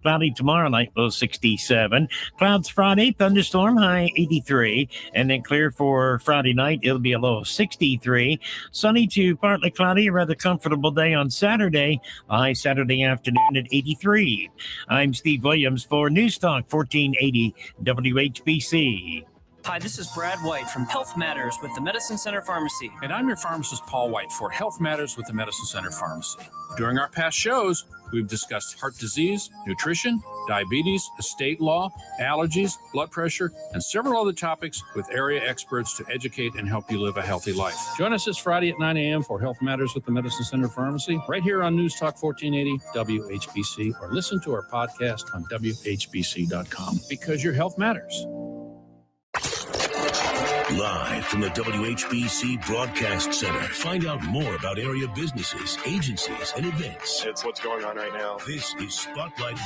Cloudy tomorrow night, low 67. Clouds Friday, thunderstorm, high 83. And then clear for Friday night, it'll be a low of 63. Sunny to partly cloudy, a rather comfortable day on Saturday, a high Saturday afternoon at 83. I'm Steve Williams for News Talk 1480 WHBC. Hi, this is Brad White from Health Matters with the Medicine Center Pharmacy. And I'm your pharmacist, Paul White, for Health Matters with the Medicine Center Pharmacy. During our past shows, we've discussed heart disease, nutrition, diabetes, estate law, allergies, blood pressure, and several other topics with area experts to educate and help you live a healthy life. Join us this Friday at 9 a.m. for Health Matters with the Medicine Center Pharmacy, right here on News Talk 1480 WHBC, or listen to our podcast on WHBC.com, because your health matters. Live from the WHBC Broadcast Center. Find out more about area businesses, agencies, and events. It's what's going on right now. This is Spotlight.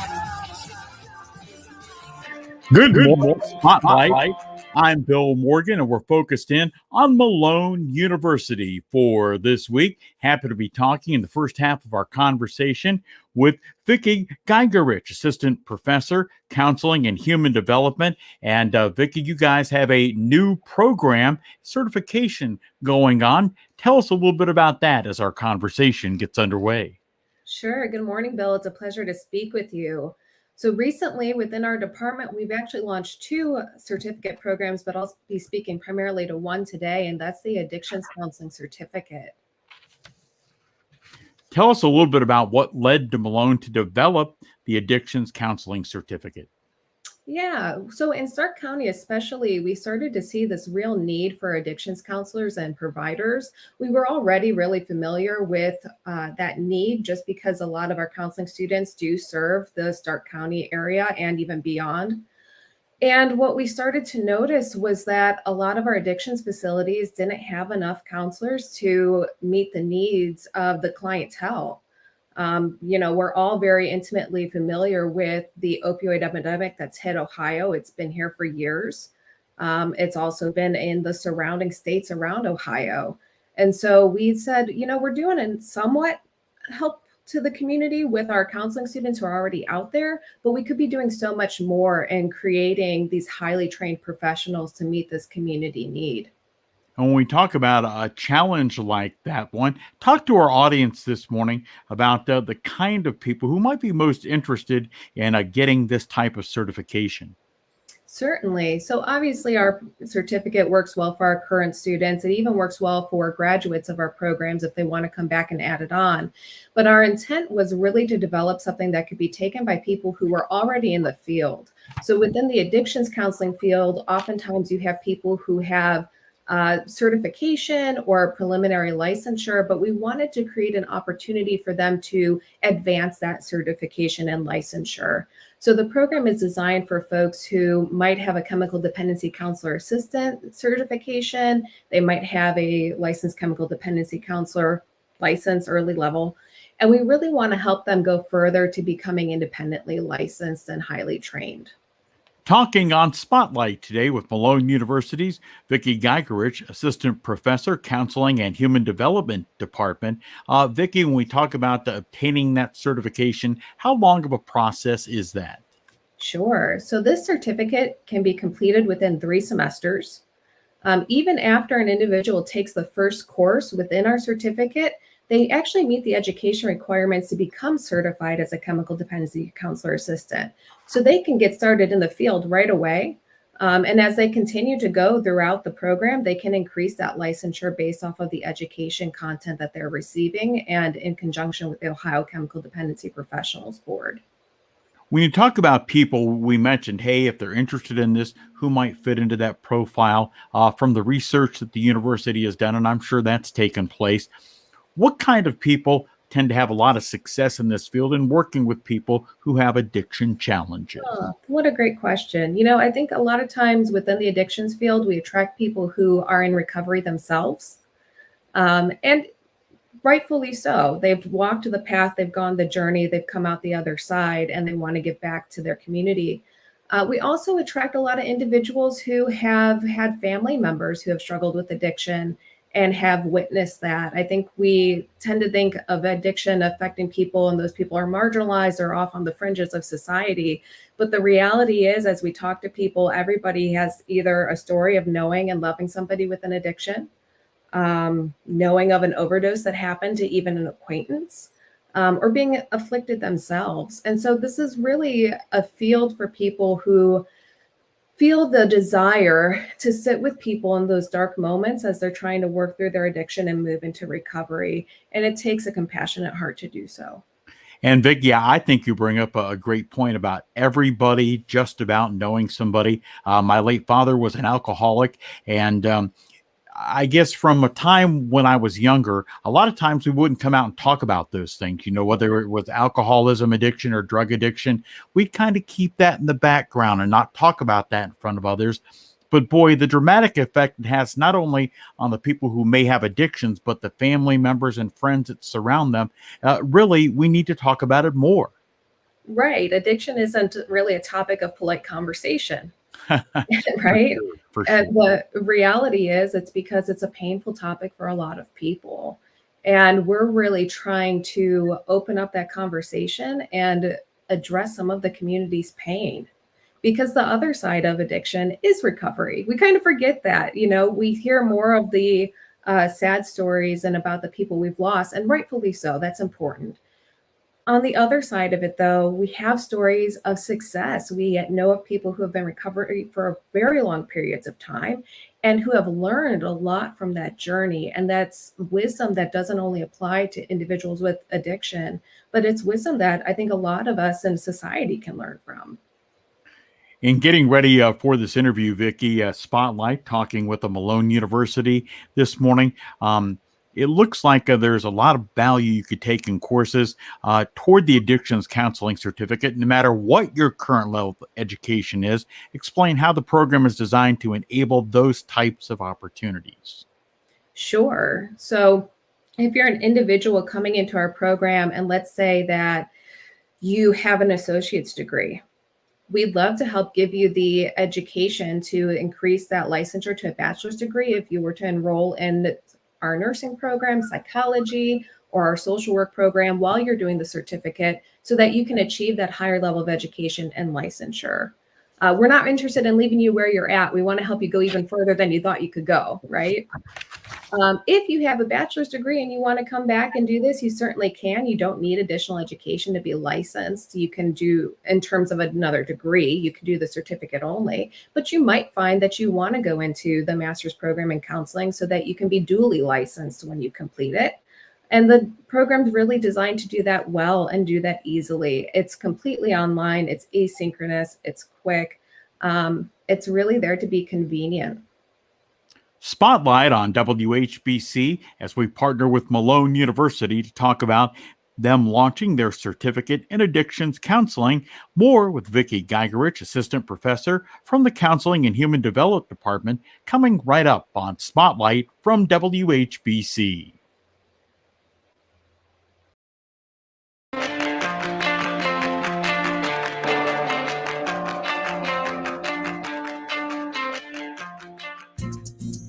Good morning, Spotlight. I'm Bill Morgan, and we're focused in on Malone University for this week. Happy to be talking in the first half of our conversation with Vicki Geigerich, Assistant Professor, Counseling and Human Development. And Vicki, you guys have a new program, certification going on. Tell us a little bit about that as our conversation gets underway. Sure. Good morning, Bill. It's a pleasure to speak with you. So recently within our department, we've actually launched 2 certificate programs, but I'll be speaking primarily to one today, and that's the Addictions Counseling Certificate. Tell us a little bit about what led to Malone to develop the Addictions Counseling Certificate. Yeah, so in Stark County especially, we started to see this real need for addictions counselors and providers. We were already really familiar with that need just because a lot of our counseling students do serve the Stark County area and even beyond. And what we started to notice was that a lot of our addictions facilities didn't have enough counselors to meet the needs of the clientele. We're all very intimately familiar with the opioid epidemic that's hit Ohio. It's been here for years. It's also been in the surrounding states around Ohio. And so we said, we're doing a somewhat help to the community with our counseling students who are already out there, but we could be doing so much more in creating these highly trained professionals to meet this community need. And when we talk about a challenge like that one, talk to our audience this morning about the kind of people who might be most interested in getting this type of certification. Certainly. So obviously our certificate works well for our current students. It even works well for graduates of our programs if they want to come back and add it on. But our intent was really to develop something that could be taken by people who were already in the field. So within the addictions counseling field, oftentimes you have people who have certification or preliminary licensure, but we wanted to create an opportunity for them to advance that certification and licensure. So the program is designed for folks who might have a chemical dependency counselor assistant certification. They might have a licensed chemical dependency counselor license, early level. And we really want to help them go further to becoming independently licensed and highly trained. Talking on Spotlight today with Malone University's Vicki Geigerich, Assistant Professor, Counseling and Human Development Department. Vicki, when we talk about obtaining that certification, how long of a process is that? Sure. So this certificate can be completed within 3 semesters. Even after an individual takes the first course within our certificate, they actually meet the education requirements to become certified as a chemical dependency counselor assistant. So they can get started in the field right away. And as they continue to go throughout the program, they can increase that licensure based off of the education content that they're receiving and in conjunction with the Ohio Chemical Dependency Professionals Board. When you talk about people, we mentioned, hey, if they're interested in this, who might fit into that profile from the research that the university has done, and I'm sure that's taken place. What kind of people tend to have a lot of success in this field and working with people who have addiction challenges? Oh, what a great question. I think a lot of times within the addictions field, we attract people who are in recovery themselves. And rightfully so. They've walked the path, they've gone the journey, they've come out the other side, and they want to give back to their community. We also attract a lot of individuals who have had family members who have struggled with addiction and have witnessed that. I think we tend to think of addiction affecting people, and those people are marginalized or off on the fringes of society. But the reality is, as we talk to people, everybody has either a story of knowing and loving somebody with an addiction, knowing of an overdose that happened to even an acquaintance, or being afflicted themselves. And so this is really a field for people who feel the desire to sit with people in those dark moments as they're trying to work through their addiction and move into recovery. And it takes a compassionate heart to do so. And Vic, yeah, I think you bring up a great point about everybody just about knowing somebody. My late father was an alcoholic, and I guess from a time when I was younger, a lot of times we wouldn't come out and talk about those things, whether it was alcoholism addiction or drug addiction. We'd kind of keep that in the background and not talk about that in front of others. But boy, the dramatic effect it has not only on the people who may have addictions, but the family members and friends that surround them. Really, we need to talk about it more. Right. Addiction isn't really a topic of polite conversation. Right. For sure. And the reality is it's because it's a painful topic for a lot of people. And we're really trying to open up that conversation and address some of the community's pain. Because the other side of addiction is recovery. We kind of forget that, we hear more of the sad stories and about the people we've lost, and rightfully so. That's important. On the other side of it, though, we have stories of success. We know of people who have been recovering for very long periods of time and who have learned a lot from that journey. And that's wisdom that doesn't only apply to individuals with addiction, but it's wisdom that I think a lot of us in society can learn from. In getting ready for this interview, Vicki, Spotlight talking with the Malone University this morning. It looks like there's a lot of value you could take in courses toward the addictions counseling certificate, no matter what your current level of education is. Explain how the program is designed to enable those types of opportunities. Sure. So if you're an individual coming into our program, and let's say that you have an associate's degree, we'd love to help give you the education to increase that licensure to a bachelor's degree if you were to enroll in our nursing program, psychology, or our social work program while you're doing the certificate, so that you can achieve that higher level of education and licensure. We're not interested in leaving you where you're at. We want to help you go even further than you thought you could go, right? If you have a bachelor's degree and you want to come back and do this, you certainly can. You don't need additional education to be licensed. You can do, in terms of another degree, you can do the certificate only, but you might find that you want to go into the master's program in counseling so that you can be duly licensed when you complete it. And the program's really designed to do that well and do that easily. It's completely online. It's asynchronous. It's quick. It's really there to be convenient. Spotlight on WHBC as we partner with Malone University to talk about them launching their certificate in addictions counseling. More with Vicki Geigerich, assistant professor from the Counseling and Human Development Department, coming right up on Spotlight from WHBC.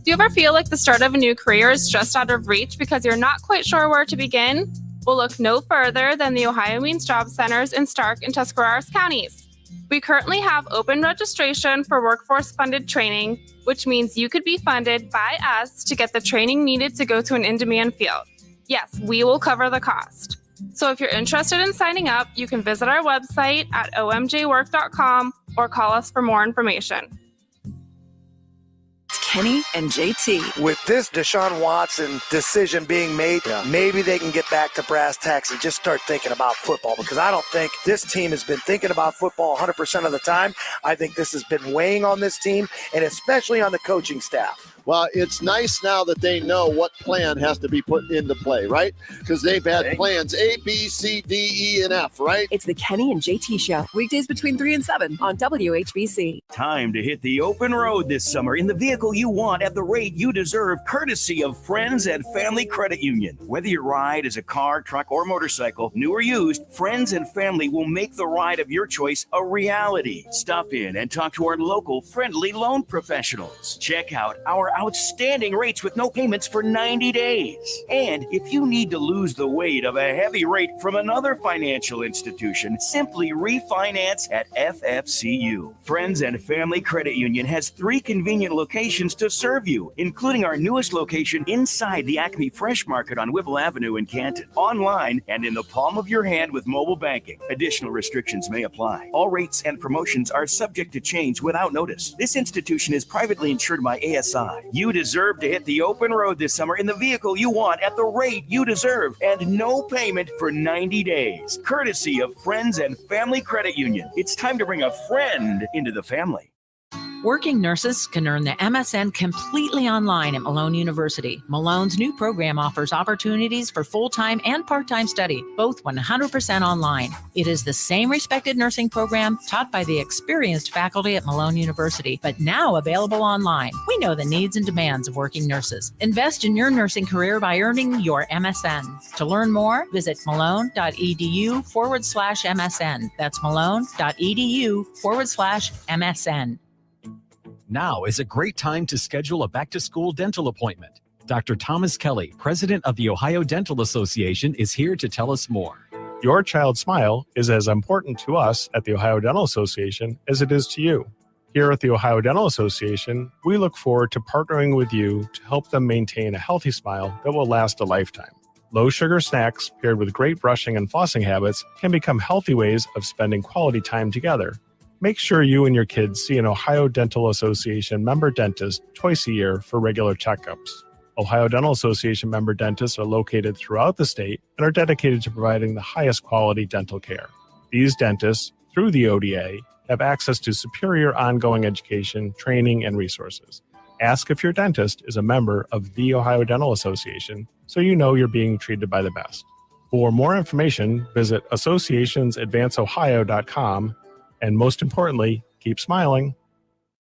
Do you ever feel like the start of a new career is just out of reach because you're not quite sure where to begin? Well, look no further than the Ohio Means Job Centers in Stark and Tuscarawas counties. We currently have open registration for workforce-funded training, which means you could be funded by us to get the training needed to go to an in-demand field. Yes, we will cover the cost. So if you're interested in signing up, you can visit our website at omjwork.com or call us for more information. Kenny and JT. With this Deshaun Watson decision being made, maybe they can get back to brass tacks and just start thinking about football, because I don't think this team has been thinking about football 100% of the time. I think this has been weighing on this team, and especially on the coaching staff. Well, it's nice now that they know what plan has to be put into play, right? Because they've had plans A, B, C, D, E, and F, right? It's the Kenny and JT Show, weekdays between 3 and 7 on WHBC. Time to hit the open road this summer in the vehicle you want at the rate you deserve, courtesy of Friends and Family Credit Union. Whether your ride is a car, truck, or motorcycle, new or used, Friends and Family will make the ride of your choice a reality. Stop in and talk to our local friendly loan professionals. Check out our outstanding rates with no payments for 90 days. And if you need to lose the weight of a heavy rate from another financial institution, simply refinance at FFCU. Friends and Family Credit Union has 3 convenient locations to serve you, including our newest location inside the Acme Fresh Market on Whipple Avenue in Canton. Online and in the palm of your hand with mobile banking. Additional restrictions may apply. All rates and promotions are subject to change without notice. This institution is privately insured by ASI. You deserve to hit the open road this summer in the vehicle you want at the rate you deserve and no payment for 90 days. Courtesy of Friends and Family Credit Union. It's time to bring a friend into the family. Working nurses can earn their MSN completely online at Malone University. Malone's new program offers opportunities for full-time and part-time study, both 100% online. It is the same respected nursing program taught by the experienced faculty at Malone University, but now available online. We know the needs and demands of working nurses. Invest in your nursing career by earning your MSN. To learn more, visit malone.edu/MSN. That's malone.edu/MSN. Now is a great time to schedule a back-to-school dental appointment. Dr. Thomas Kelly, president of the Ohio Dental Association, is here to tell us more. Your child's smile is as important to us at the Ohio Dental Association as it is to you. Here at the Ohio Dental Association, we look forward to partnering with you to help them maintain a healthy smile that will last a lifetime. Low-sugar snacks paired with great brushing and flossing habits can become healthy ways of spending quality time together. Make sure you and your kids see an Ohio Dental Association member dentist twice a year for regular checkups. Ohio Dental Association member dentists are located throughout the state and are dedicated to providing the highest quality dental care. These dentists, through the ODA, have access to superior ongoing education, training, and resources. Ask if your dentist is a member of the Ohio Dental Association so you know you're being treated by the best. For more information, visit associationsadvanceohio.com. And most importantly, keep smiling.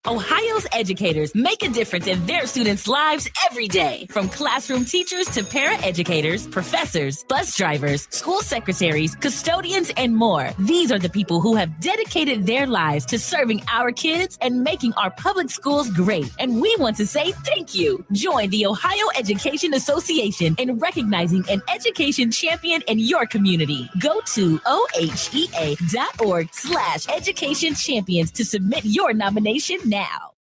Ohio's educators make a difference in their students' lives every day. From classroom teachers to paraeducators, professors, bus drivers, school secretaries, custodians, and more. These are the people who have dedicated their lives to serving our kids and making our public schools great. And we want to say thank you. Join the Ohio Education Association in recognizing an education champion in your community. Go to ohea.org/education champions to submit your nomination now.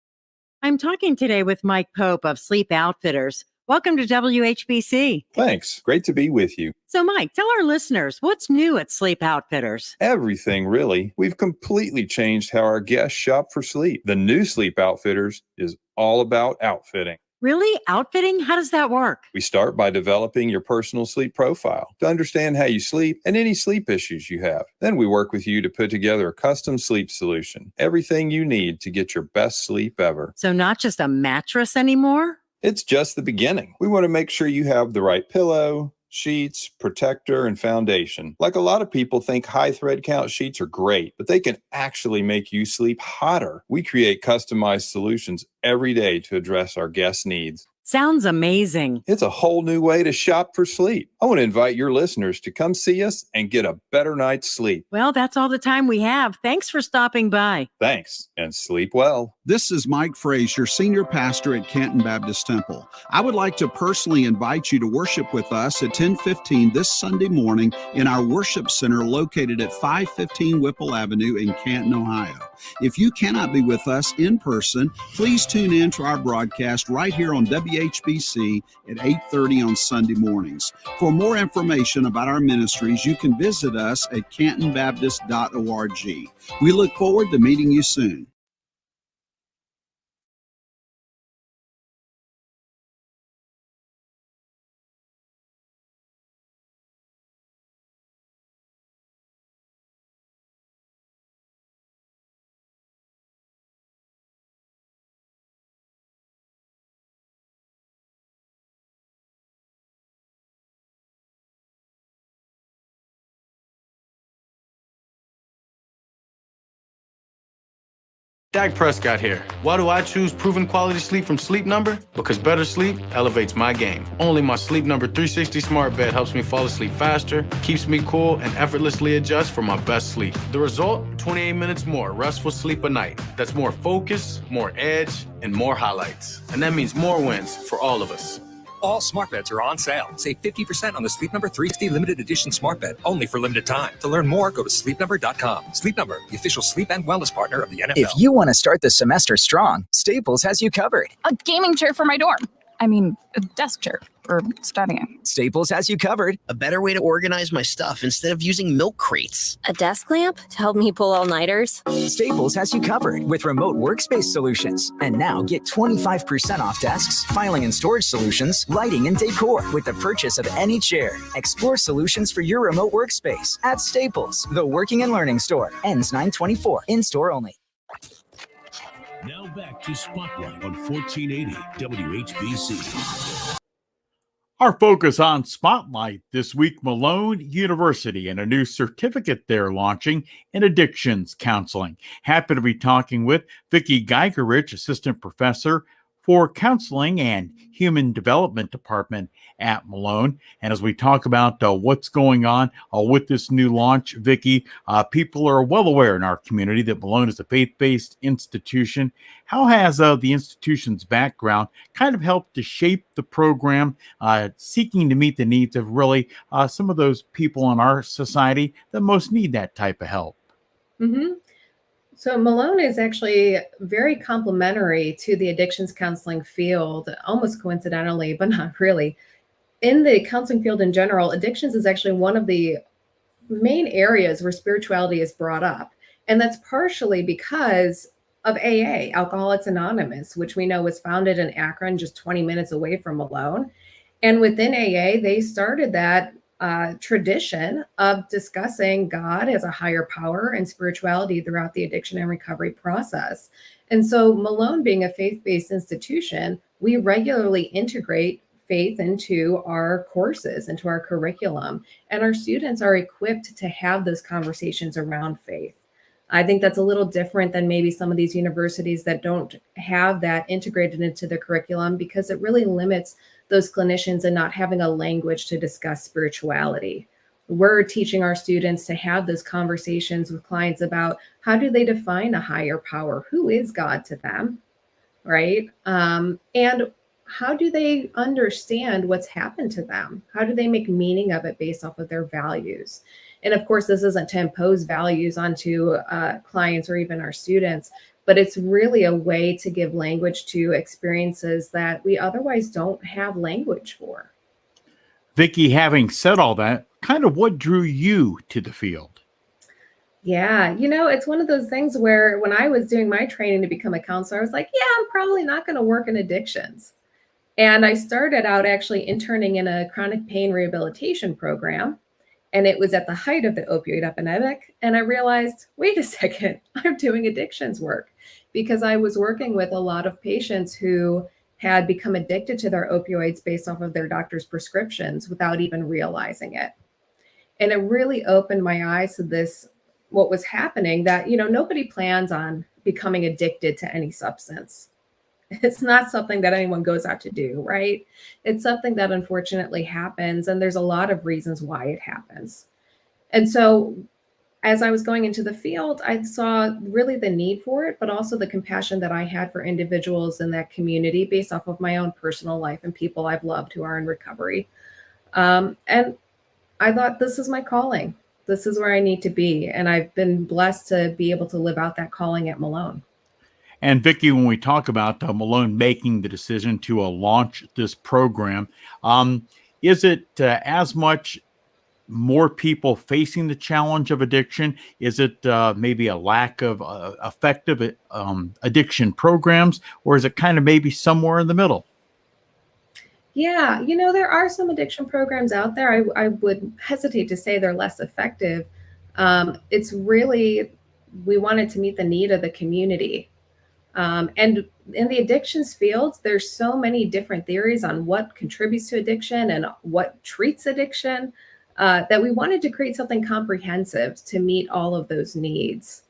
I'm talking today with Mike Pope of Sleep Outfitters. Welcome to WHBC. Thanks. Great to be with you. So, Mike, tell our listeners what's new at Sleep Outfitters. Everything, really. We've completely changed how our guests shop for sleep. The new Sleep Outfitters is all about outfitting. Really? Outfitting? How does that work? We start by developing your personal sleep profile to understand how you sleep and any sleep issues you have. Then we work with you to put together a custom sleep solution. Everything you need to get your best sleep ever. So not just a mattress anymore? It's just the beginning. We want to make sure you have the right pillow, sheets, protector, and foundation. Like a lot of people think high thread count sheets are great, but they can actually make you sleep hotter. We create customized solutions every day to address our guests' needs. Sounds amazing. It's a whole new way to shop for sleep. I want to invite your listeners to come see us and get a better night's sleep. Well, that's all the time we have. Thanks for stopping by. Thanks, and sleep well. This is Mike Frazier, Senior Pastor at Canton Baptist Temple. I would like to personally invite you to worship with us at 10:15 this Sunday morning in our worship center located at 515 Whipple Avenue in Canton, Ohio. If you cannot be with us in person, please tune in to our broadcast right here on WHBC at 8:30 on Sunday mornings. For more information about our ministries, you can visit us at cantonbaptist.org. We look forward to meeting you soon. Dak Prescott here. Why do I choose proven quality sleep from Sleep Number? Because better sleep elevates my game. Only my Sleep Number 360 smart bed helps me fall asleep faster, keeps me cool, and effortlessly adjusts for my best sleep. The result? 28 minutes more restful sleep a night. That's more focus, more edge, and more highlights. And that means more wins for all of us. All smart beds are on sale. Save 50% on the Sleep Number 360 limited edition smart bed, only for limited time. To learn more, go to sleepnumber.com. Sleep Number, the official sleep and wellness partner of the NFL. If you want to start the semester strong, Staples has you covered. A gaming chair for my dorm. I mean, a desk chair for studying. Staples has you covered. A better way to organize my stuff instead of using milk crates. A desk lamp to help me pull all-nighters. Staples has you covered with remote workspace solutions. And now get 25% off desks, filing and storage solutions, lighting and decor with the purchase of any chair. Explore solutions for your remote workspace at Staples, the working and learning store. Ends 9/24. In-store only. Now back to Spotlight on 1480 WHBC. Our focus on Spotlight this week, Malone University and a new certificate they're launching in addictions counseling. Happy to be talking with Vicki Geigerich, assistant professor for counseling and human development department at Malone. And as we talk about what's going on with this new launch, Vicki, people are well aware in our community that Malone is a faith-based institution. How has the institution's background kind of helped to shape the program, seeking to meet the needs of really some of those people in our society that most need that type of help? Mm-hmm. So Malone is actually very complementary to the addictions counseling field, almost coincidentally, but not really. In the counseling field in general, addictions is actually one of the main areas where spirituality is brought up. And that's partially because of AA, Alcoholics Anonymous, which we know was founded in Akron, just 20 minutes away from Malone. And within AA, they started that tradition of discussing God as a higher power and spirituality throughout the addiction and recovery process. And so Malone being a faith-based institution, we regularly integrate faith into our courses, into our curriculum, and our students are equipped to have those conversations around faith. I think that's a little different than maybe some of these universities that don't have that integrated into the curriculum, because it really limits those clinicians in not having a language to discuss spirituality. We're teaching our students to have those conversations with clients about how do they define a higher power? Who is God to them, right? And how do they understand what's happened to them? How do they make meaning of it based off of their values? And of course, this isn't to impose values onto clients or even our students, but it's really a way to give language to experiences that we otherwise don't have language for. Vicki, having said all that, kind of what drew you to the field? Yeah, it's one of those things where when I was doing my training to become a counselor, I was like, yeah, I'm probably not going to work in addictions. And I started out actually interning in a chronic pain rehabilitation program. And it was at the height of the opioid epidemic. And I realized, wait a second, I'm doing addictions work, because I was working with a lot of patients who had become addicted to their opioids based off of their doctor's prescriptions without even realizing it. And it really opened my eyes to this, what was happening, that, nobody plans on becoming addicted to any substance. It's not something that anyone goes out to do, right? It's something that unfortunately happens, and there's a lot of reasons why it happens. And so as I was going into the field, I saw really the need for it, but also the compassion that I had for individuals in that community based off of my own personal life and people I've loved who are in recovery. And I thought, this is my calling. This is where I need to be. And I've been blessed to be able to live out that calling at Malone. And Vicki, when we talk about Malone making the decision to launch this program, is it as much more people facing the challenge of addiction? Is it maybe a lack of effective addiction programs, or is it kind of maybe somewhere in the middle? Yeah, there are some addiction programs out there. I would hesitate to say they're less effective. It's really, we wanted to meet the need of the community. And in the addictions field, there's so many different theories on what contributes to addiction and what treats addiction, that we wanted to create something comprehensive to meet all of those needs.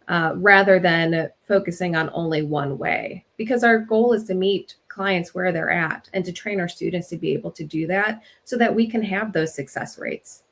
rather than focusing on only one way, because our goal is to meet clients where they're at and to train our students to be able to do that so that we can have those success rates.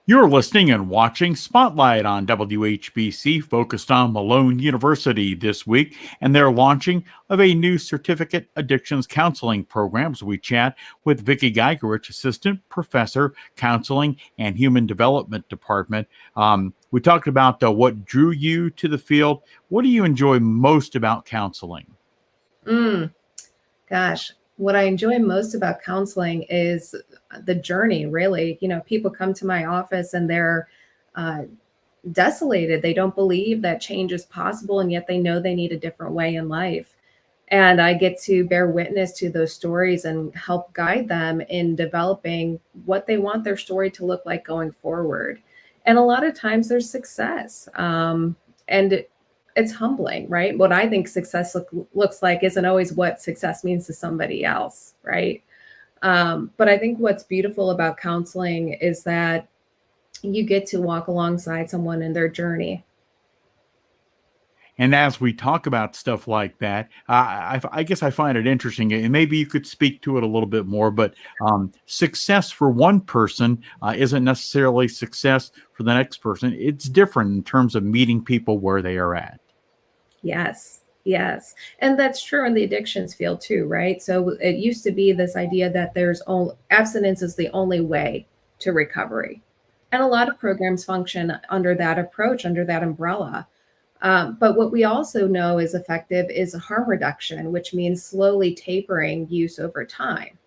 You're listening and watching Spotlight on WHBC, focused on Malone University this week and their launching of a new certificate addictions counseling program. So we chat with Vicki Geigerich, Assistant Professor, Counseling and Human Development Department. We talked about what drew you to the field. What do you enjoy most about counseling? Gosh, what I enjoy most about counseling is the journey, really. People come to my office and they're desolated. They don't believe that change is possible, and yet they know they need a different way in life. And I get to bear witness to those stories and help guide them in developing what they want their story to look like going forward. And a lot of times there's success. And it's humbling, right? What I think success looks like isn't always what success means to somebody else, right? But I think what's beautiful about counseling is that you get to walk alongside someone in their journey. And as we talk about stuff like that, I guess I find it interesting, and maybe you could speak to it a little bit more, but success for one person isn't necessarily success for the next person. It's different in terms of meeting people where they are at. Yes. And that's true in the addictions field too, right? So it used to be this idea that abstinence is the only way to recovery. And a lot of programs function under that approach, under that umbrella. But what we also know is effective is harm reduction, which means slowly tapering use over time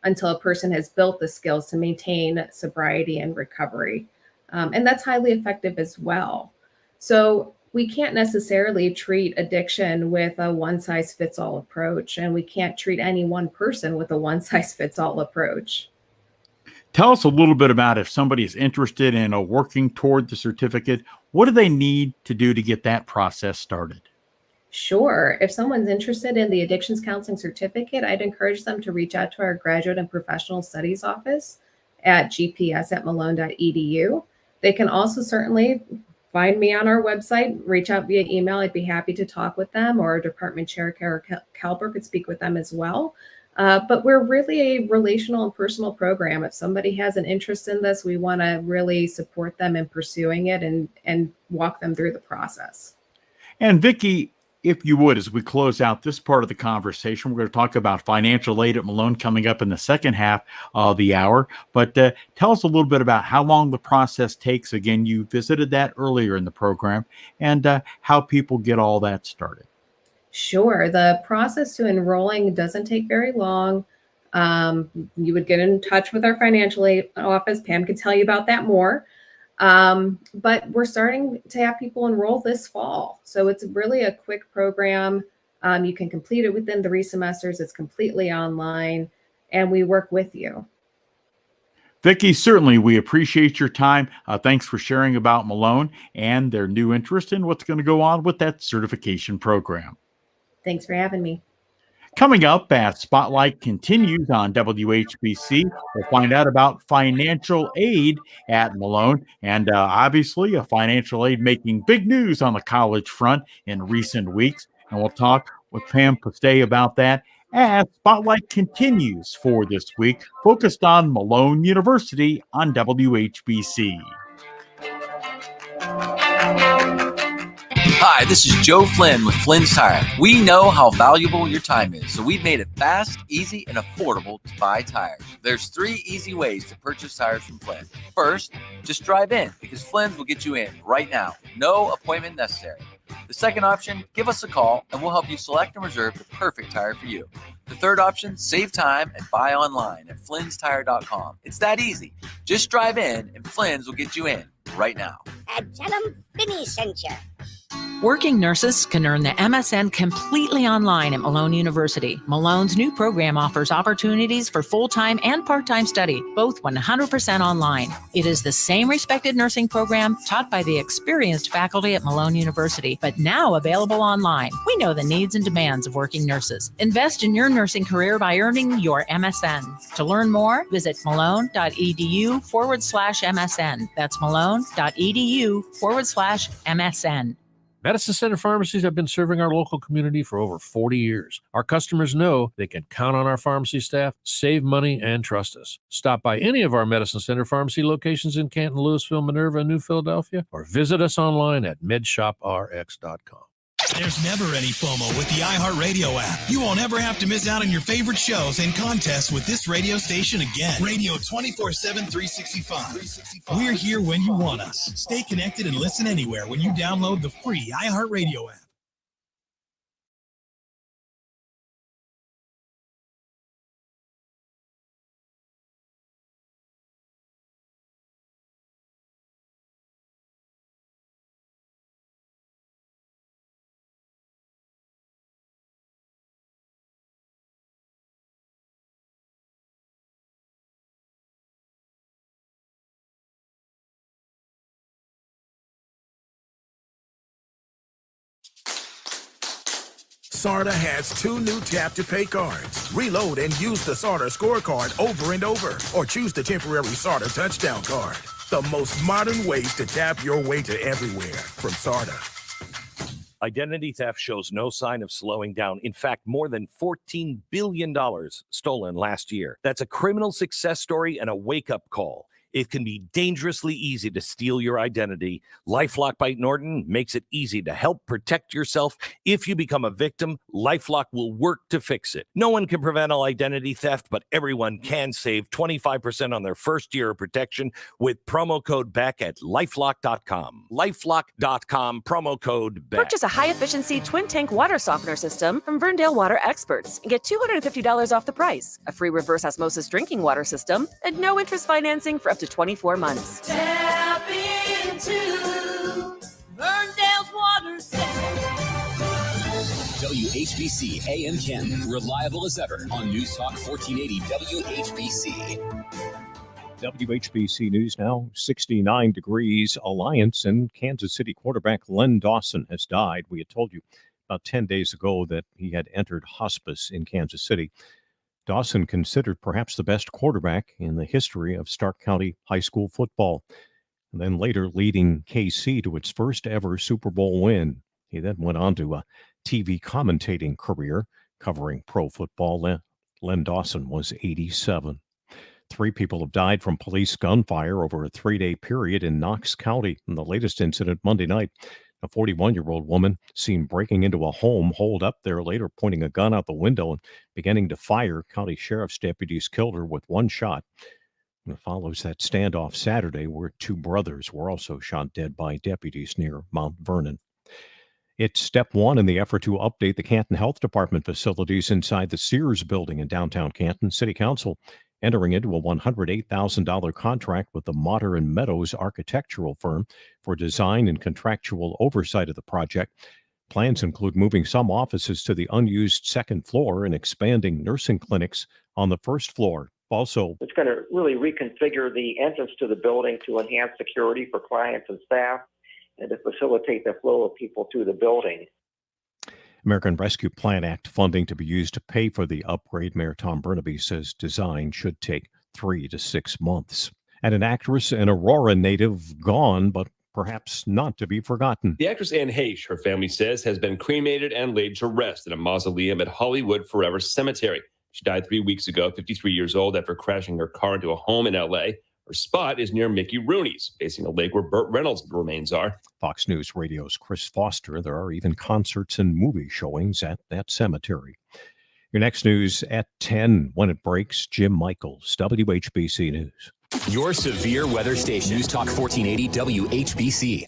until a person has built the skills to maintain sobriety and recovery. And that's highly effective as well. So we can't necessarily treat addiction with a one-size-fits-all approach, and we can't treat any one person with a one-size-fits-all approach. Tell us a little bit about if somebody is interested in working toward the certificate, what do they need to do to get that process started? Sure. If someone's interested in the addictions counseling certificate, I'd encourage them to reach out to our graduate and professional studies office at gps@malone.edu. They can also certainly find me on our website, reach out via email. I'd be happy to talk with them, or Department Chair Kara Kalber could speak with them as well. But we're really a relational and personal program. If somebody has an interest in this, we want to really support them in pursuing it and walk them through the process. And Vicki, if you would, as we close out this part of the conversation, we're going to talk about financial aid at Malone coming up in the second half of the hour. But tell us a little bit about how long the process takes. Again, you visited that earlier in the program, and how people get all that started. Sure. The process to enrolling doesn't take very long. You would get in touch with our financial aid office. Pam could tell you about that more. But we're starting to have people enroll this fall. So it's really a quick program. You can complete it within 3 semesters. It's completely online, and we work with you. Vicki, certainly we appreciate your time. Thanks for sharing about Malone and their new interest in what's going to go on with that certification program. Thanks for having me. Coming up as Spotlight continues on WHBC, we'll find out about financial aid at Malone, and obviously a financial aid making big news on the college front in recent weeks. And we'll talk with Pam Postay about that as Spotlight continues for this week, focused on Malone University on WHBC. Hi, this is Joe Flynn with Flynn's Tire. We know how valuable your time is, so we've made it fast, easy, and affordable to buy tires. There's 3 easy ways to purchase tires from Flynn. First, just drive in, because Flynn's will get you in right now. No appointment necessary. The second option, give us a call, and we'll help you select and reserve the perfect tire for you. The third option, save time and buy online at flynnstire.com. It's that easy. Just drive in, and Flynn's will get you in right now. And tell them Vinny sent you. Working nurses can earn the MSN completely online at Malone University. Malone's new program offers opportunities for full-time and part-time study, both 100% online. It is the same respected nursing program taught by the experienced faculty at Malone University, but now available online. We know the needs and demands of working nurses. Invest in your nursing career by earning your MSN. To learn more, visit malone.edu/MSN. That's malone.edu/MSN. Medicine Center pharmacies have been serving our local community for over 40 years. Our customers know they can count on our pharmacy staff, save money, and trust us. Stop by any of our Medicine Center pharmacy locations in Canton, Louisville, Minerva, and New Philadelphia, or visit us online at medshoprx.com. There's never any FOMO with the iHeartRadio app. You won't ever have to miss out on your favorite shows and contests with this radio station again. Radio 24/7, 365. We're here when you want us. Stay connected and listen anywhere when you download the free iHeartRadio app. SARTA has 2 new Tap to Pay cards. Reload and use the SARTA scorecard over and over, or choose the temporary SARTA touchdown card. The most modern ways to tap your way to everywhere from SARTA. Identity theft shows no sign of slowing down. In fact, more than $14 billion stolen last year. That's a criminal success story and a wake-up call. It can be dangerously easy to steal your identity. LifeLock by Norton makes it easy to help protect yourself. If you become a victim, LifeLock will work to fix it. No one can prevent all identity theft, but everyone can save 25% on their first year of protection with promo code BECK at LifeLock.com. LifeLock.com, promo code BECK. Purchase a high-efficiency twin-tank water softener system from Verndale Water Experts and get $250 off the price, a free reverse osmosis drinking water system, and no interest financing for up to 24 months. Tap into Verndale's Water System. WHBC AM Canton, reliable as ever on News Talk 1480 WHBC. WHBC News now, 69 degrees. Alliance and Kansas City quarterback Len Dawson has died. We had told you about 10 days ago that he had entered hospice in Kansas City. Dawson considered perhaps the best quarterback in the history of Stark County high school football, and then later leading KC to its first ever Super Bowl win. He then went on to a TV commentating career covering pro football. Len Dawson was 87. 3 people have died from police gunfire over a 3-day period in Knox County. In the latest incident Monday night, a 41-year-old woman seen breaking into a home, holed up there later, pointing a gun out the window and beginning to fire. County sheriff's deputies killed her with 1 shot. And it follows that standoff Saturday where 2 brothers were also shot dead by deputies near Mount Vernon. It's step 1 in the effort to update the Canton Health Department facilities inside the Sears building in downtown Canton. City Council entering into a $108,000 contract with the Modern Meadows architectural firm for design and contractual oversight of the project. Plans include moving some offices to the unused second floor and expanding nursing clinics on the first floor. Also, it's going to really reconfigure the entrance to the building to enhance security for clients and staff and to facilitate the flow of people through the building. American Rescue Plan Act funding to be used to pay for the upgrade. Mayor Tom Burnaby says design should take 3 to 6 months. And an actress, an Aurora native, gone, but perhaps not to be forgotten. The actress Anne Heche, her family says, has been cremated and laid to rest in a mausoleum at Hollywood Forever Cemetery. She died 3 weeks ago, 53 years old, after crashing her car into a home in L.A. Her spot is near Mickey Rooney's, facing a lake where Burt Reynolds' remains are. Fox News Radio's Chris Foster. There are even concerts and movie showings at that cemetery. Your next news at 10 when it breaks. Jim Michaels, WHBC News. Your severe weather station, News Talk 1480 WHBC.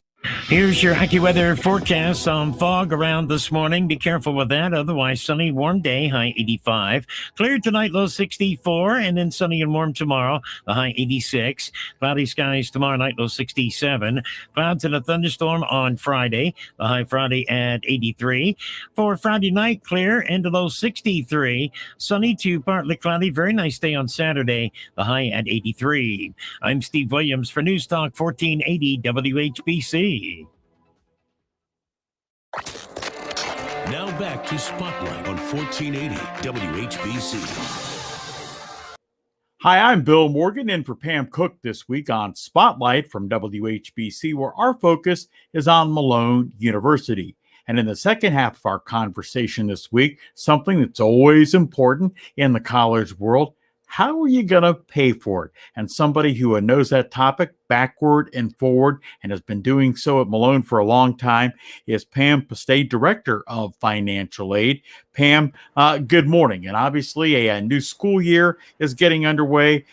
Here's your AccuWeather forecast. Some fog around this morning. Be careful with that. Otherwise, sunny, warm day, high 85. Clear tonight, low 64. And then sunny and warm tomorrow, the high 86. Cloudy skies tomorrow night, low 67. Clouds and a thunderstorm on Friday, the high Friday at 83. For Friday night, clear and a low 63. Sunny to partly cloudy. Very nice day on Saturday, the high at 83. I'm Steve Williams for News Talk 1480 WHBC. Now back to Spotlight on 1480 WHBC. Hi, I'm Bill Morgan in for Pam Cook this week on Spotlight from WHBC, where our focus is on Malone University. And in the second half of our conversation this week, something that's always important in the college world: how are you going to pay for it? And somebody who knows that topic backward and forward and has been doing so at Malone for a long time is Pam Pastay, Director of Financial Aid. Pam, good morning. And obviously, a new school year is getting underway.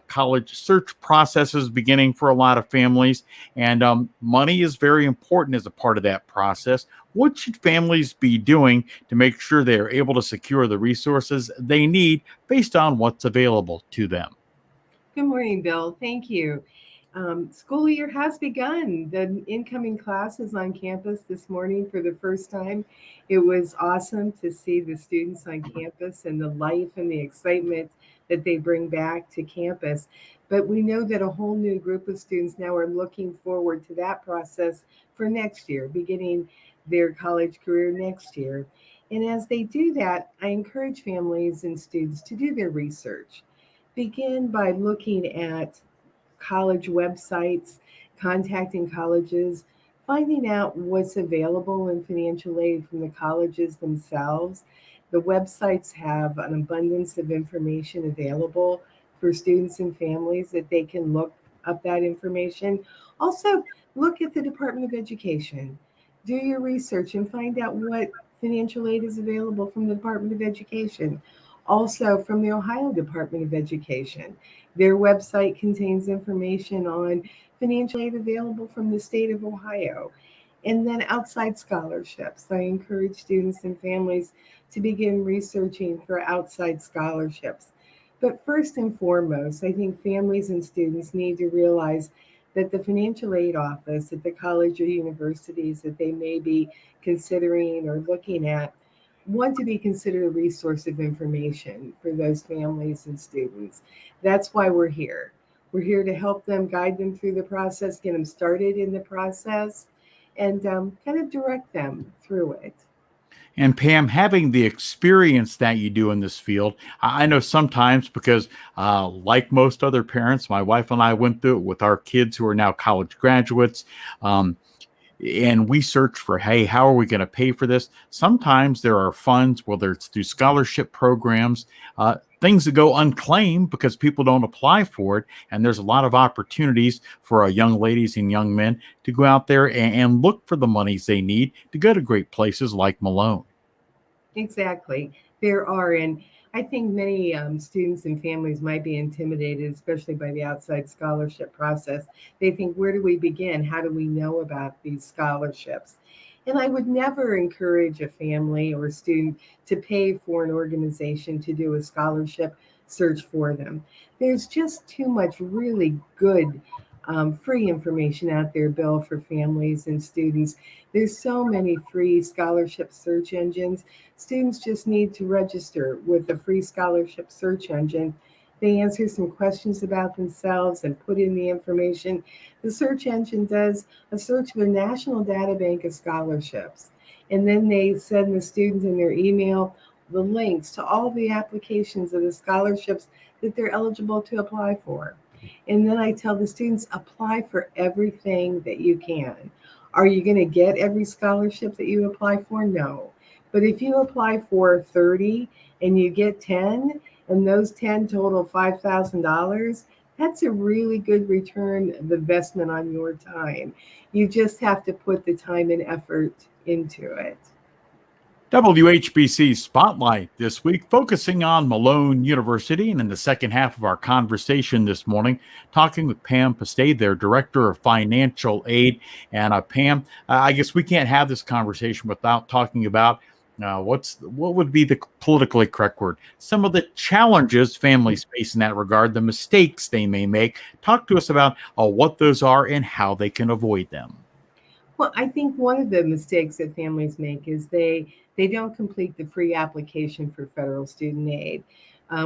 College search process is beginning for a lot of families, and money is very important as a part of that process. What should families be doing to make sure they are able to secure the resources they need based on what's available to them? Good morning, Bill. Thank you. School year has begun. The incoming class is on campus this morning for the first time. It was awesome to see the students on campus and the life and the excitement that they bring back to campus. But we know that a whole new group of students now are looking forward to that process for next year, beginning their college career next year. And as they do that, I encourage families and students to do their research. Begin by looking at college websites, contacting colleges, finding out what's available in financial aid from the colleges themselves. The websites have an abundance of information available for students and families that they can look up that information. Also, look at the Department of Education. Do your research and find out what financial aid is available from the Department of Education. Also, from the Ohio Department of Education. Their website contains information on financial aid available from the state of Ohio. And then outside scholarships. I encourage students and families to begin researching for outside scholarships. But first and foremost, I think families and students need to realize that the financial aid office at the college or universities that they may be considering or looking at want to be considered a resource of information for those families and students. That's why we're here. We're here to help them, guide them through the process, get them started in the process, and kind of direct them through it. And Pam, having the experience that you do in this field, I know sometimes because, like most other parents, my wife and I went through it with our kids who are now college graduates. And we search for, hey, how are we going to pay for this? Sometimes there are funds, whether it's through scholarship programs, things that go unclaimed because people don't apply for it. And there's a lot of opportunities for young ladies and young men to go out there and look for the monies they need to go to great places like Malone. Exactly. There are. And I think many students and families might be intimidated, especially by the outside scholarship process. They think, where do we begin? How do we know about these scholarships? And I would never encourage a family or a student to pay for an organization to do a scholarship search for them. There's just too much really good free information out there, Bill, for families and students. There's so many free scholarship search engines. Students just need to register with the free scholarship search engine. They answer some questions about themselves and put in the information. The search engine does a search of a national data bank of scholarships. And then they send the student in their email the links to all the applications of the scholarships that they're eligible to apply for. And then I tell the students, apply for everything that you can. Are you going to get every scholarship that you apply for? No. But if you apply for 30 and you get 10, and those 10 total $5,000, that's a really good return of investment on your time. You just have to put the time and effort into it. WHBC Spotlight this week, focusing on Malone University. And in the second half of our conversation this morning, talking with Pam Pastay, their Director of Financial Aid. And Pam, I guess we can't have this conversation without talking about what would be the politically correct word? Some of the challenges families face in that regard, the mistakes they may make. Talk to us about what those are and how they can avoid them. Well, I think one of the mistakes that families make is they don't complete the free application for federal student aid.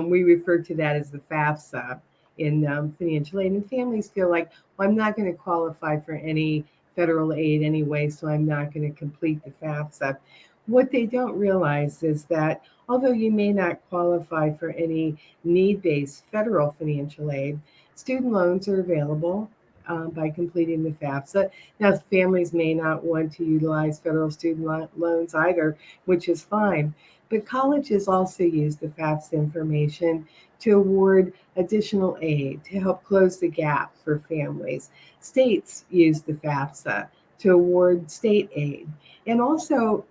We refer to that as the FAFSA in financial aid. And families feel like, well, I'm not going to qualify for any federal aid anyway, so I'm not going to complete the FAFSA. What they don't realize is that although you may not qualify for any need-based federal financial aid, student loans are available by completing the FAFSA. Now, families may not want to utilize federal student loans either, which is fine. But colleges also use the FAFSA information to award additional aid to help close the gap for families. States use the FAFSA to award state aid. And also,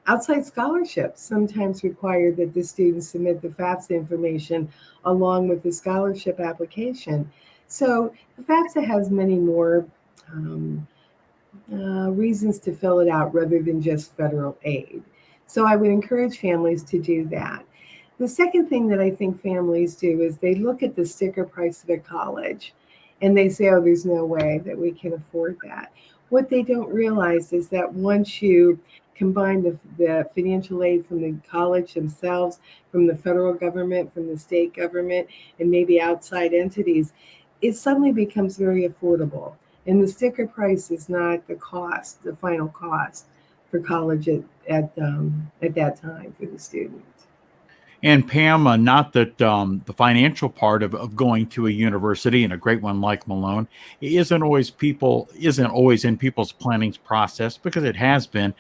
outside scholarships sometimes require that the students submit the FAFSA information along with the scholarship application. So the FAFSA has many more reasons to fill it out rather than just federal aid. So I would encourage families to do that. The second thing that I think families do is they look at the sticker price of a college and they say, oh, there's no way that we can afford that. What they don't realize is that once you combine the financial aid from the college themselves, from the federal government, from the state government, and maybe outside entities, it suddenly becomes very affordable. And the sticker price is not the cost, the final cost for college at that time for the student. And Pam, not that the financial part of going to a university, and a great one like Malone, isn't always in people's planning process, because it has been.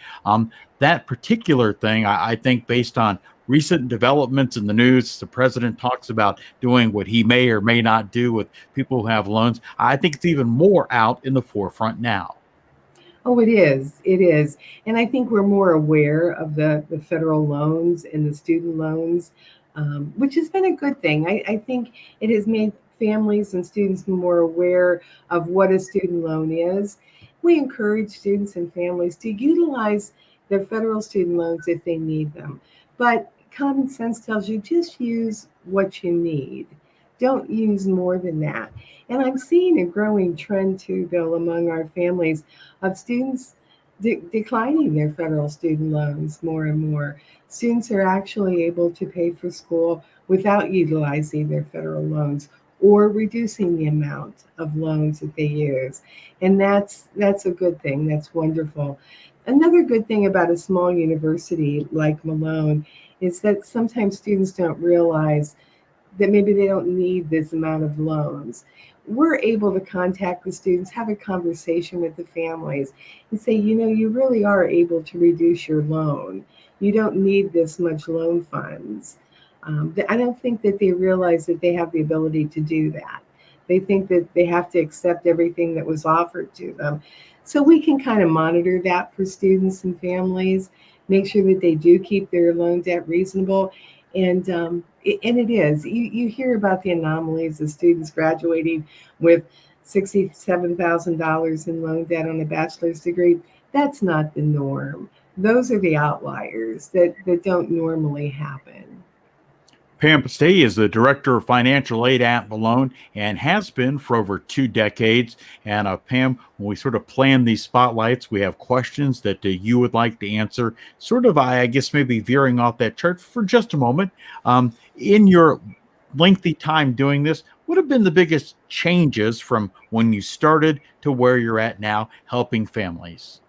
That particular thing, I think, based on recent developments in the news, the president talks about doing what he may or may not do with people who have loans. I think it's even more out in the forefront now. Oh, it is. It is. And I think we're more aware of the federal loans and the student loans, which has been a good thing. I think it has made families and students more aware of what a student loan is. We encourage students and families to utilize their federal student loans if they need them. But common sense tells you just use what you need. Don't use more than that. And I'm seeing a growing trend too, Bill, among our families of students declining their federal student loans more and more. Students are actually able to pay for school without utilizing their federal loans or reducing the amount of loans that they use. And that's a good thing. That's wonderful. Another good thing about a small university like Malone is that sometimes students don't realize that maybe they don't need this amount of loans. We're able to contact the students, have a conversation with the families, and say, you really are able to reduce your loan. You don't need this much loan funds. I don't think that they realize that they have the ability to do that. They think that they have to accept everything that was offered to them. So we can kind of monitor that for students and families, make sure that they do keep their loan debt reasonable. And it is. You hear about the anomalies of students graduating with $67,000 in loan debt on a bachelor's degree. That's not the norm. Those are the outliers that don't normally happen. Pam Pastay is the Director of Financial Aid at Malone and has been for over 2 decades. And Pam, when we sort of plan these spotlights, we have questions that you would like to answer, sort of, I guess, maybe veering off that chart for just a moment. In your lengthy time doing this, what have been the biggest changes from when you started to where you're at now helping families?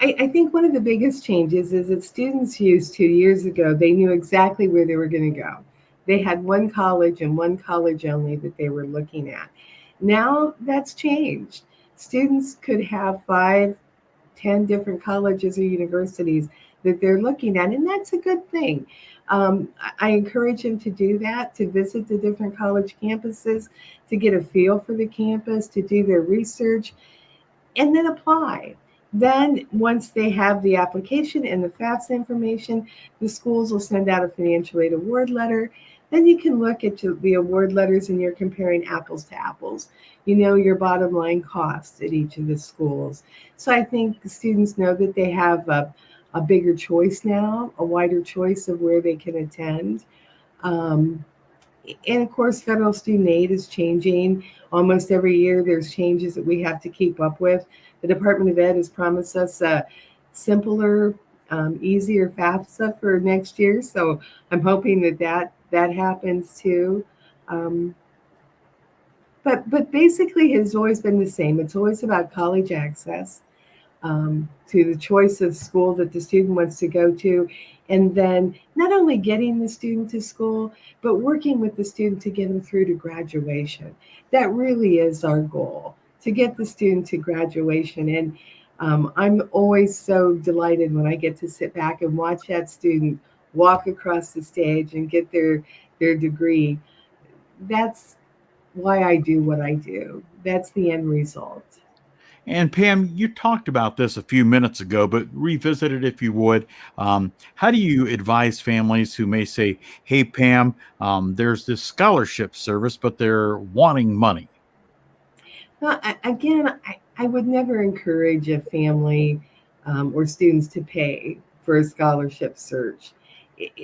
I think one of the biggest changes is that students used 2 years ago, they knew exactly where they were going to go. They had one college and one college only that they were looking at. Now that's changed. Students could have 5, 10 different colleges or universities that they're looking at, and that's a good thing. I encourage them to do that, to visit the different college campuses, to get a feel for the campus, to do their research, and then apply. Then once they have the application and the FAFSA information, the schools will send out a financial aid award letter. Then you can look at the award letters and you're comparing apples to apples. You know your bottom line costs at each of the schools. So I think the students know that they have a bigger choice now, a wider choice of where they can attend. And of course, federal student aid is changing. Almost every year, there's changes that we have to keep up with. The Department of Ed has promised us a simpler, easier FAFSA for next year. So I'm hoping that happens too. But basically, it has always been the same. It's always about college access. to the choice of school that the student wants to go to, and then not only getting the student to school, but working with the student to get them through to graduation. That really is our goal, to get the student to graduation. And I'm always so delighted when I get to sit back and watch that student walk across the stage and get their degree. That's why I do what I do. That's the end result. And Pam, you talked about this a few minutes ago, but revisit it if you would. How do you advise families who may say, hey, Pam, there's this scholarship service, but they're wanting money? Well, I would never encourage a family or students to pay for a scholarship search.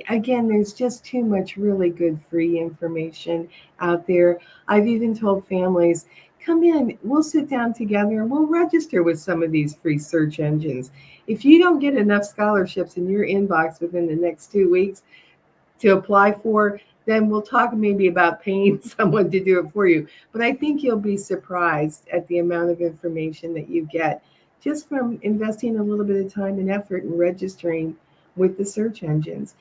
Again, there's just too much really good free information out there. I've even told families, come in, we'll sit down together and we'll register with some of these free search engines. If you don't get enough scholarships in your inbox within the next 2 weeks to apply for, then we'll talk maybe about paying someone to do it for you. But I think you'll be surprised at the amount of information that you get just from investing a little bit of time and effort and registering with the search engines.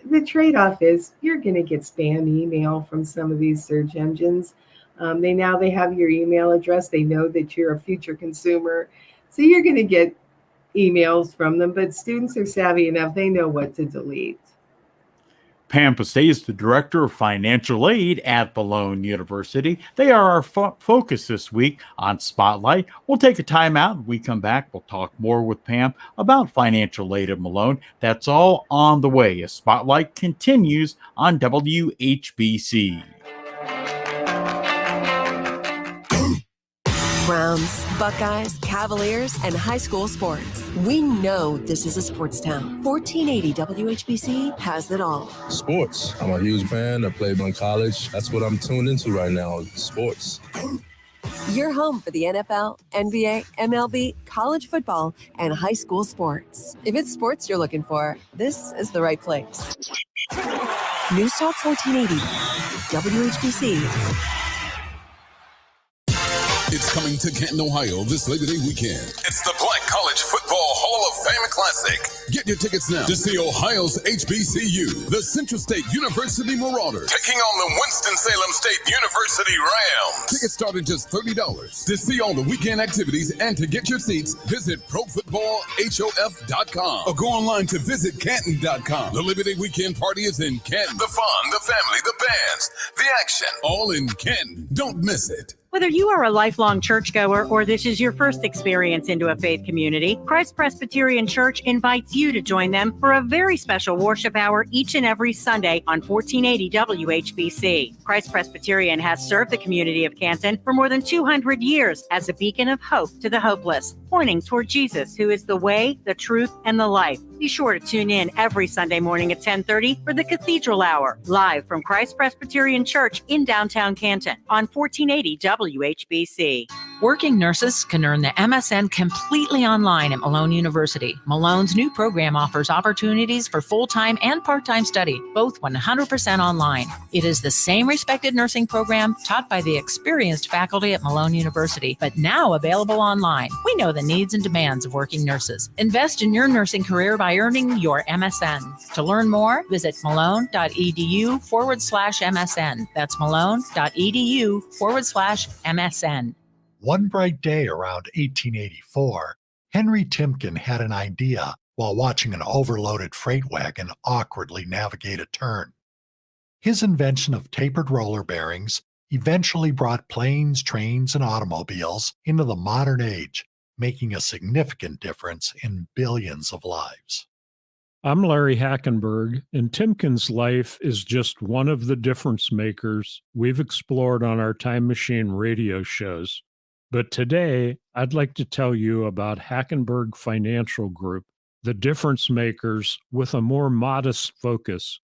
The trade-off is you're going to get spam email from some of these search engines. They have your email address. They know that you're a future consumer. So you're going to get emails from them, but students are savvy enough. They know what to delete. Pam Pastay is the Director of Financial Aid at Malone University. They are our focus this week on Spotlight. We'll take a time out. When we come back, we'll talk more with Pam about financial aid at Malone. That's all on the way as Spotlight continues on WHBC. Browns, Buckeyes, Cavaliers, and high school sports. We know this is a sports town. 1480 WHBC has it all. Sports. I'm a huge fan. I played in college. That's what I'm tuned into right now, sports. You're home for the NFL, NBA, MLB, college football, and high school sports. If it's sports you're looking for, this is the right place. News Talk 1480, WHBC. It's coming to Canton, Ohio this Labor Day weekend. It's the Black College Football Hall of Fame Classic. Get your tickets now to see Ohio's HBCU, the Central State University Marauders, taking on the Winston-Salem State University Rams. Tickets start at just $30. To see all the weekend activities and to get your seats, visit ProFootballHOF.com or go online to visitcanton.com. The Labor Day weekend party is in Canton. The fun, the family, the bands, the action, all in Canton. Don't miss it. Whether you are a lifelong churchgoer or this is your first experience into a faith community, Christ Presbyterian Church invites you to join them for a very special worship hour each and every Sunday on 1480 WHBC. Christ Presbyterian has served the community of Canton for more than 200 years as a beacon of hope to the hopeless, pointing toward Jesus, who is the way, the truth, and the life. Be sure to tune in every Sunday morning at 10:30 for the Cathedral Hour, live from Christ Presbyterian Church in downtown Canton on 1480 WHBC. Working nurses can earn the MSN completely online at Malone University. Malone's new program offers opportunities for full-time and part-time study, both 100% online. It is the same respected nursing program taught by the experienced faculty at Malone University, but now available online. We know the needs and demands of working nurses. Invest in your nursing career by earning your MSN. To learn more, visit malone.edu/MSN. That's malone.edu/MSN. One bright day around 1884, Henry Timken had an idea while watching an overloaded freight wagon awkwardly navigate a turn. His invention of tapered roller bearings eventually brought planes, trains, and automobiles into the modern age, making a significant difference in billions of lives. I'm Larry Hackenberg, and Timken's life is just one of the difference makers we've explored on our Time Machine radio shows. But today, I'd like to tell you about Hackenberg Financial Group, the difference makers with a more modest focus.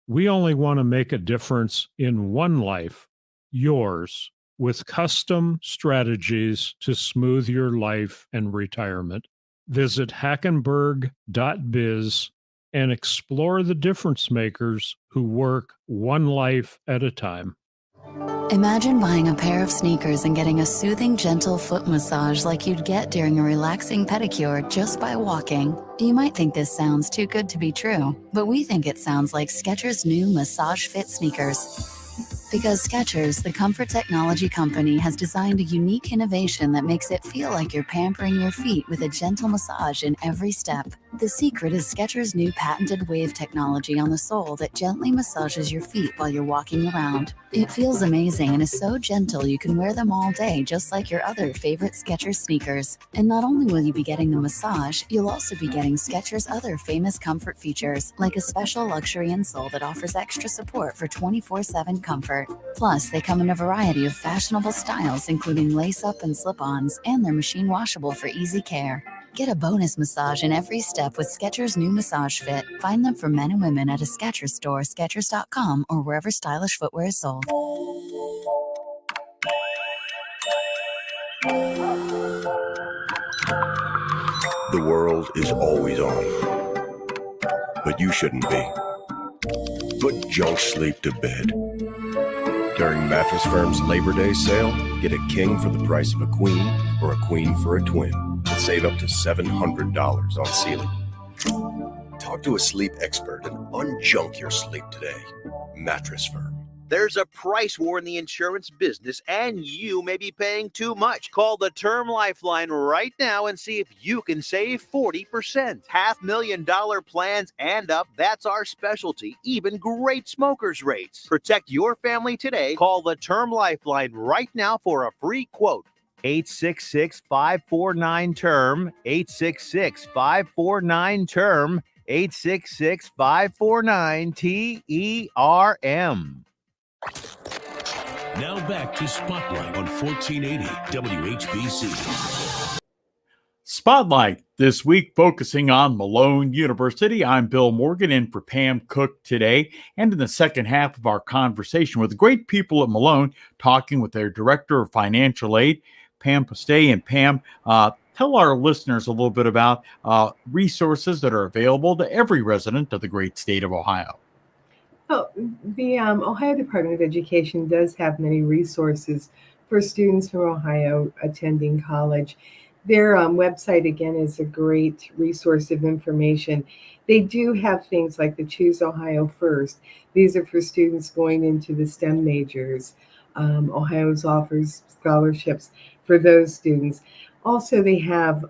We only want to make a difference in one life, yours, with custom strategies to smooth your life and retirement. Visit hackenberg.biz and explore the difference makers who work one life at a time. Imagine buying a pair of sneakers and getting a soothing, gentle foot massage like you'd get during a relaxing pedicure just by walking. You might think this sounds too good to be true, but we think it sounds like Skechers' new Massage Fit sneakers. Because Skechers, the comfort technology company, has designed a unique innovation that makes it feel like you're pampering your feet with a gentle massage in every step. The secret is Skechers' new patented wave technology on the sole that gently massages your feet while you're walking around. It feels amazing and is so gentle you can wear them all day just like your other favorite Skechers sneakers. And not only will you be getting the massage, you'll also be getting Skechers' other famous comfort features, like a special luxury insole that offers extra support for 24/7 comfort. Plus, they come in a variety of fashionable styles, including lace-up and slip-ons, and they're machine washable for easy care. Get a bonus massage in every step with Skechers' new Massage Fit. Find them for men and women at a Skechers store, Skechers.com, or wherever stylish footwear is sold. The world is always on, but you shouldn't be. Put junk sleep to bed. During Mattress Firm's Labor Day sale, get a king for the price of a queen or a queen for a twin and save up to $700 on ceiling. Talk to a sleep expert and unjunk your sleep today. Mattress Firm. There's a price war in the insurance business, and you may be paying too much. Call the Term Lifeline right now and see if you can save 40%. $500,000 plans and up, that's our specialty. Even great smokers' rates. Protect your family today. Call the Term Lifeline right now for a free quote. 866-549-TERM. 866-549-TERM. 866-549-TERM. Now back to Spotlight on 1480 WHBC. Spotlight this week focusing on Malone University. I'm Bill Morgan in for Pam Cook today. And in the second half of our conversation with the great people at Malone, talking with their Director of Financial Aid, Pam Postay. And Pam, tell our listeners a little bit about resources that are available to every resident of the great state of Ohio. Oh, the Ohio Department of Education does have many resources for students from Ohio attending college. Their website, again, is a great resource of information. They do have things like the Choose Ohio First. These are for students going into the STEM majors. Ohio's offers scholarships for those students. Also, they have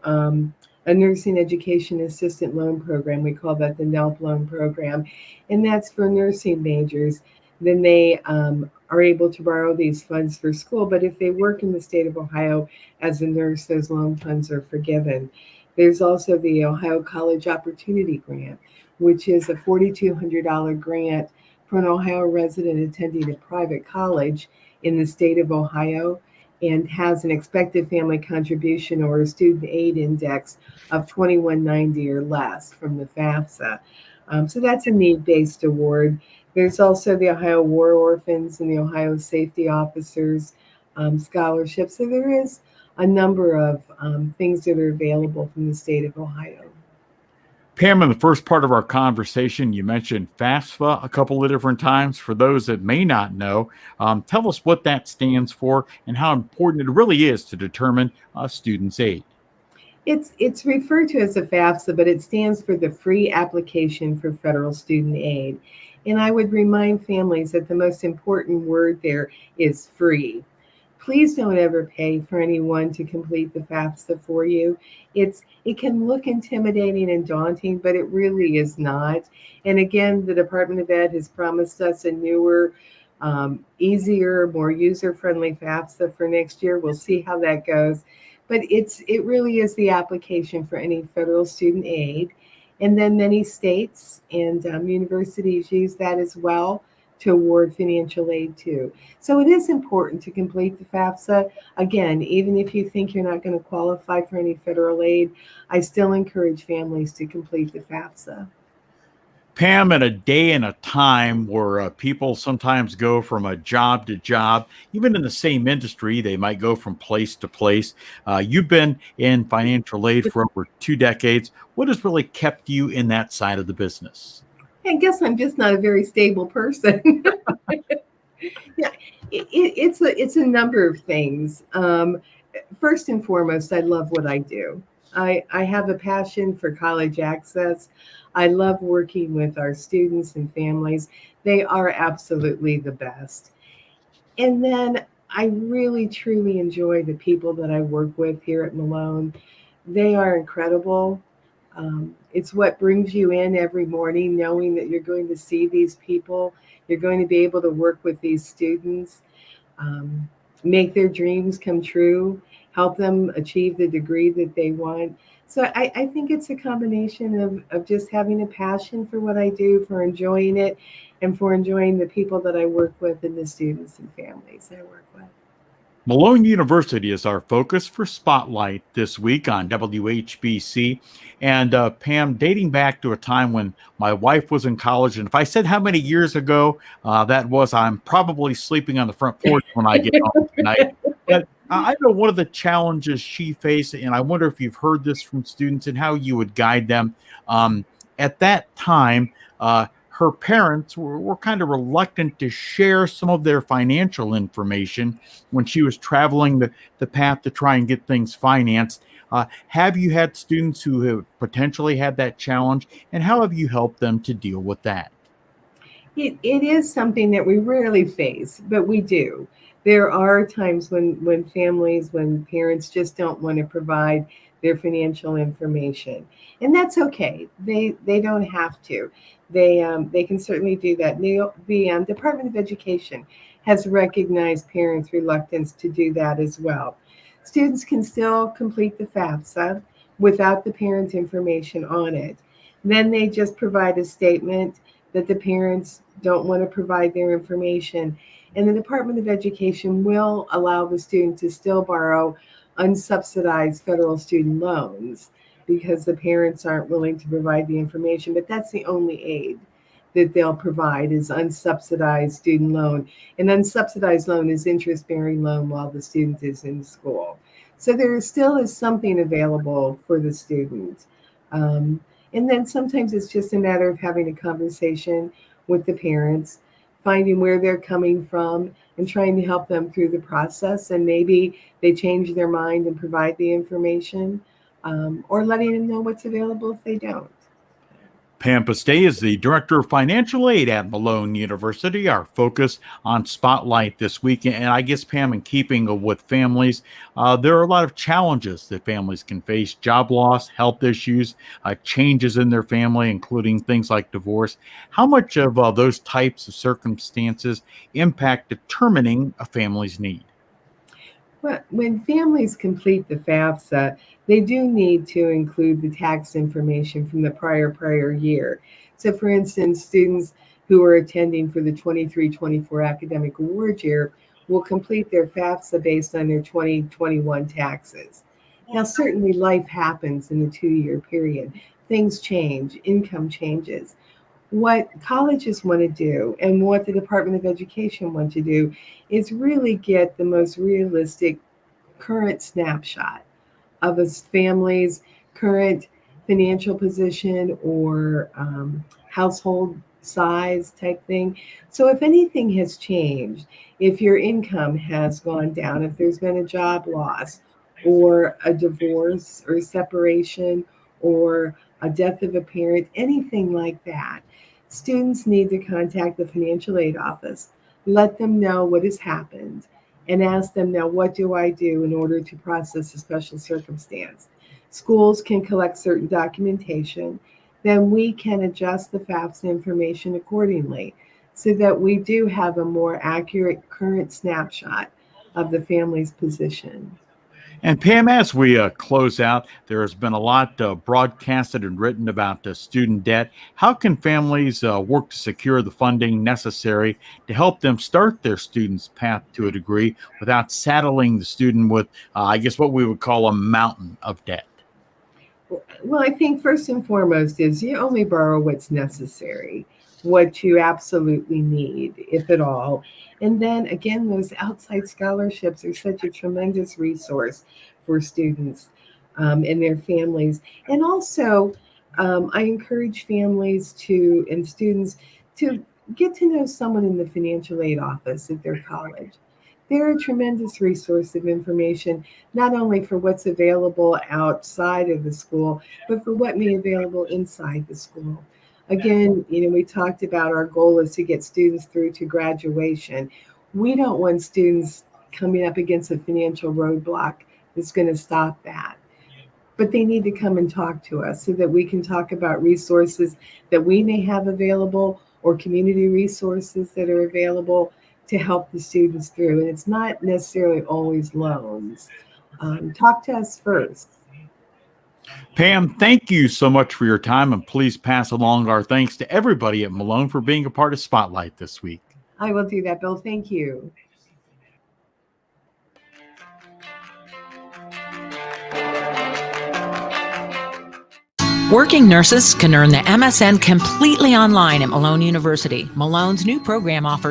a nursing education assistant loan program. We call that the NELP loan program, and that's for nursing majors. Then they are able to borrow these funds for school, but if they work in the state of Ohio as a nurse, those loan funds are forgiven. There's also the Ohio College Opportunity Grant, which is a $4,200 grant for an Ohio resident attending a private college in the state of Ohio, and has an expected family contribution or a student aid index of 2190 or less from the FAFSA. So that's a need-based award. There's also the Ohio War Orphans and the Ohio Safety Officers scholarship. So there is a number of things that are available from the state of Ohio. Pam, in the first part of our conversation, you mentioned FAFSA a couple of different times. For those that may not know, tell us what that stands for and how important it really is to determine a student's aid. It's referred to as a FAFSA, but it stands for the Free Application for Federal Student Aid. And I would remind families that the most important word there is free. Please don't ever pay for anyone to complete the FAFSA for you. It can look intimidating and daunting, but it really is not. And again, the Department of Ed has promised us a newer, easier, more user-friendly FAFSA for next year. We'll see how that goes. But it really is the application for any federal student aid. And then many states and universities use that as well to award financial aid too. So it is important to complete the FAFSA. Again, even if you think you're not going to qualify for any federal aid, I still encourage families to complete the FAFSA. Pam, in a day and a time where people sometimes go from a job to job, even in the same industry, they might go from place to place. You've been in financial aid for over 2 decades. What has really kept you in that side of the business? I guess I'm just not a very stable person. Yeah, it's a number of things. First and foremost, I love what I do. I have a passion for college access. I love working with our students and families. They are absolutely the best. And then I really truly enjoy the people that I work with here at Malone. They are incredible. It's what brings you in every morning, knowing that you're going to see these people, you're going to be able to work with these students, um, make their dreams come true, help them achieve the degree that they want. So I think it's a combination of just having a passion for what I do, for enjoying it, and for enjoying the people that I work with and the students and families I work with. Malone University is our focus for Spotlight this week on WHBC. And Pam, dating back to a time when my wife was in college, and if I said how many years ago that was, I'm probably sleeping on the front porch when I get home tonight. But I know one of the challenges she faced, and I wonder if you've heard this from students and how you would guide them. At that time, her parents were kind of reluctant to share some of their financial information when she was traveling the path to try and get things financed. Have you had students who have potentially had that challenge, and how have you helped them to deal with that? It is something that we rarely face, but we do. There are times when families, when parents just don't want to provide their financial information, and that's okay. They don't have to. They can certainly do that. The Department of Education has recognized parents' reluctance to do that as well. Students can still complete the FAFSA without the parent information on it. Then they just provide a statement that the parents don't want to provide their information. And the Department of Education will allow the student to still borrow unsubsidized federal student loans because the parents aren't willing to provide the information. But that's the only aid that they'll provide is unsubsidized student loan. An unsubsidized loan is interest-bearing loan while the student is in school. So there still is something available for the student. Um, and then sometimes it's just a matter of having a conversation with the parents, finding where they're coming from, and trying to help them through the process. And maybe they change their mind and provide the information, or letting them know what's available if they don't. Pam Pastay is the Director of Financial Aid at Malone University. Our focus on Spotlight this week. And I guess, Pam, in keeping with families, there are a lot of challenges that families can face: job loss, health issues, changes in their family, including things like divorce. How much of those types of circumstances impact determining a family's need? Well, when families complete the FAFSA, they do need to include the tax information from the prior year. So, for instance, students who are attending for the 23-24 academic award year will complete their FAFSA based on their 2021 taxes. Now, certainly life happens in the 2-year period. Things change, income changes. What colleges want to do and what the Department of Education want to do is really get the most realistic current snapshot of a family's current financial position or household size type thing. So if anything has changed, if your income has gone down, if there's been a job loss or a divorce or separation or a death of a parent, anything like that, students need to contact the financial aid office, let them know what has happened, and ask them, now, what do I do in order to process a special circumstance? Schools can collect certain documentation, then we can adjust the FAFSA information accordingly so that we do have a more accurate current snapshot of the family's position. And Pam, as we close out, there has been a lot broadcasted and written about student debt. How can families work to secure the funding necessary to help them start their student's path to a degree without saddling the student with, I guess, what we would call a mountain of debt? Well, I think first and foremost is you only borrow what's necessary, what you absolutely need, if at all. And then again, those outside scholarships are such a tremendous resource for students and their families. And also, I encourage families to and students to get to know someone in the financial aid office at their college. They're a tremendous resource of information, not only for what's available outside of the school, but for what may be available inside the school. Again, we talked about our goal is to get students through to graduation. We don't want students coming up against a financial roadblock that's going to stop that. But they need to come and talk to us so that we can talk about resources that we may have available or community resources that are available to help the students through. And it's not necessarily always loans. Talk to us first. Pam, thank you so much for your time, and please pass along our thanks to everybody at Malone for being a part of Spotlight this week. I will do that, Bill. Thank you. Working nurses can earn the MSN completely online at Malone University. Malone's new program offers